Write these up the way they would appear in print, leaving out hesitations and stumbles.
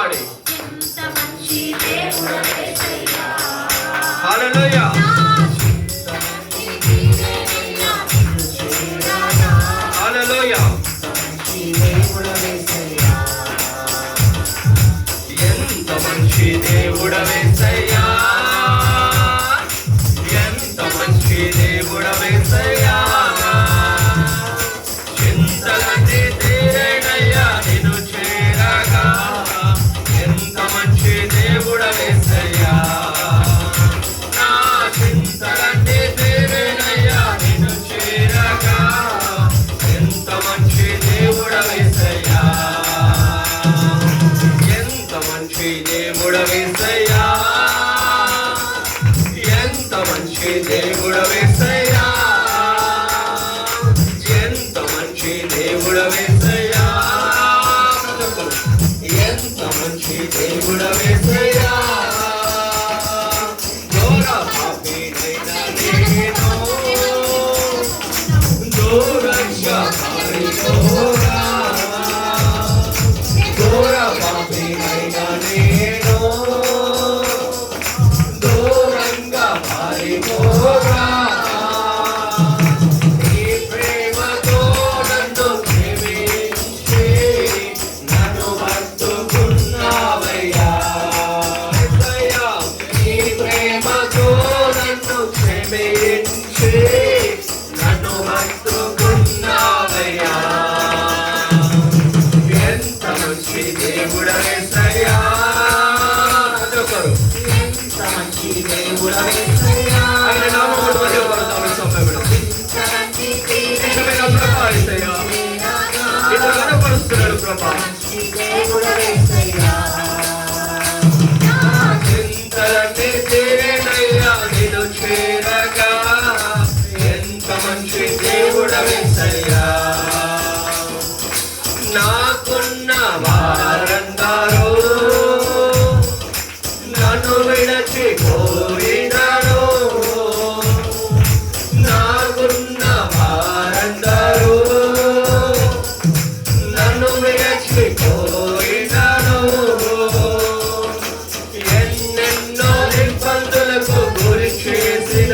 పాడి హల్లెలూయా. హల్లెలూయా. ఎంత మంచి దేవుడవేసయ్యా, ఎంత మంచి దేవుడవేసయ్యా. చింతలన్నీ తీరేనయ్యా నిన్ను చేరగా, ఎంత మంచి దేవుడవేసయ్యా. నా చింతలన్నీ తీరేనయ్యా నిన్ను చేరగా, ఎంత మంచి దేవుడవేసయ్యా, ఎంత మంచి దేవుడవేసయ్యా, ఎంత మంచి దేవుడవేసయ్యా, ఎంత మంచి దేవుడవేసయ్యా, ఎంత మంచి దేవుడవేసయ్యా. ఘోర పాపినైనా నేను దూరంగా పారిపోగా, ఘోర పాపినైనా నేను దూరంగా పారిపోగా, నీ ప్రేమతో నన్ను ప్రేమించి నన్ను హత్తుకున్నావయ్యా. నీ ప్రేమతో నన్ను ప్రేమించి నన్ను హత్తుకున్నావయ్యా. ఎంత మంచి దేవుడవేసయ్యా, ఎంత మంచి దేవుడవేసయ్యా. ఆయన నామమును మహిమపడతామని సమయపడతాం. నిజమైన ప్రభా యేసయ్యా, నిన్ను కనపరుస్తున్నాడు ప్రభా. చింతలన్నీ తీరేనయ్యా నిన్ను చేరగా, ఎంత మంచి దేవుడవేసయ్యా. నాకున్న వారందరూ నన్ను విడచి పోయినారు, నాకున్న వారందరూ నన్ను విడచి పోయినారు. ఎన్నెన్నో ఇబ్బందులకు గురి చేసిన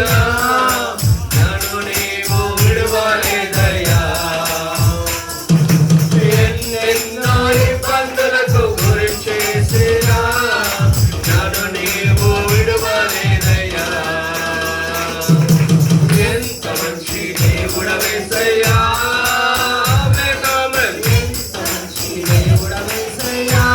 నన్ను నీవు విడువలేదయ్యా. ఎన్నెన్నో ఇబ్బందులకు గురి చేసిన నన్ను నీవు విడువలేదయ్యా. ఎంత మంచి దేవుడవేసయ్యా, ఎంత మంచి దేవుడవేసయ్యా.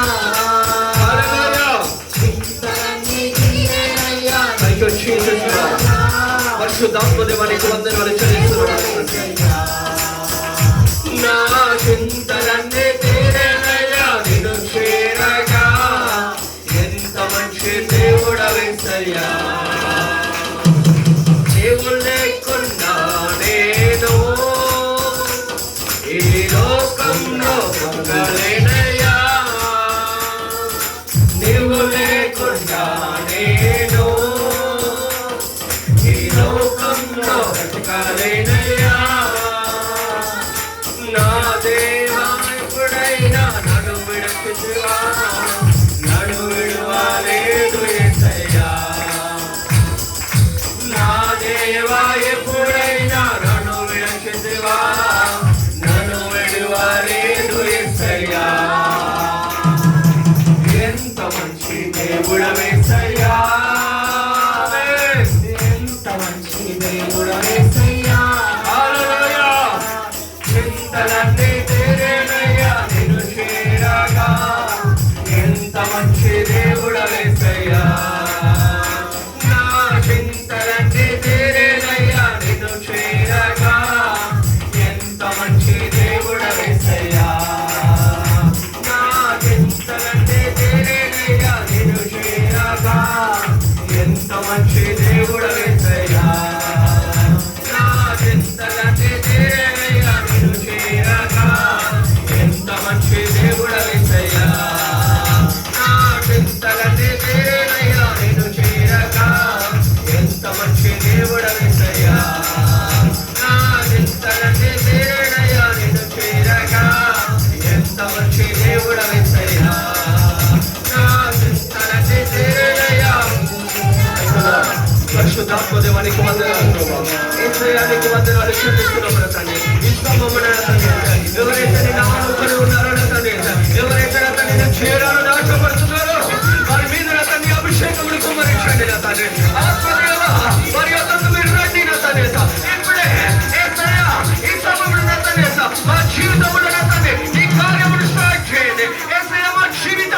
పరిశుద్ధాత్మ దేవానికి వందనాలు చెల్లిస్తున్నాను. నా చింతలన్నీ తీరేనయ్యా నిన్ను చేరగా, ఎంత మంచి దేవుడవేసయ్యా. దేవుడు లేకుండా నేను ఈ లోకంలో బ్రతకలేనయ్యా. నీవు లేకుండా నేను ఈ లోకంలో బ్రతకలేనయ్యా. నా దేవా ఎప్పుడైనా నన్ను విడిచితివా, నన్ను విడువలేదు యేసయ్యా. నా దేవా ఎప్పుడైనా నన్ను విడిచితివా, నన్ను విడువలేదు యేసయ్యా. ఎంత మంచి దేవుడవేసయ్యా, ఎంత మంచి దేవుడవేసయ్యా. హల్లెలూయా. చింతలన్నీ తీరేనయ్యా నిన్ను చేరగా, ఎంత మంచి దేవుడవేసయ్యా. నా చింతలన్నీ తీరేనయ్యా నిన్ను చేరగా, ఎంత మంచి దేవుడవేసయ్యా. నా చింతలన్నీ తీరేనయ్యా నిన్ను చేరగా, ఎంత మంచి దేవుడవేసయ్యా. నా చింతలన్నీ తీరేనయ్యా నిన్ను చేరగా, ఎంత మంచి దేవుడవేసయ్యా. నా చింతలన్నీ తీరేనయ్యా నిన్ను చేరగా, ఎంత మంచి దేవుడవేసయ్యా. నా చింతలన్నీ తీరేనయ్యా నిన్ను చేరగా, ఎంత మంచి దేవుడవేసయ్యా. పరిశుద్ధాత్మదేవానికి వందనాలు ప్రభా. యేసయ్యానికి వందనాలు చెల్లిస్తున్నాం తండ్రి. ఇస్తామమ్మని తండ్రి. ఎవరైతే నీ నామములో ఉన్నారో తండ్రి, ఎవరైతే తండ్రి చేరాలో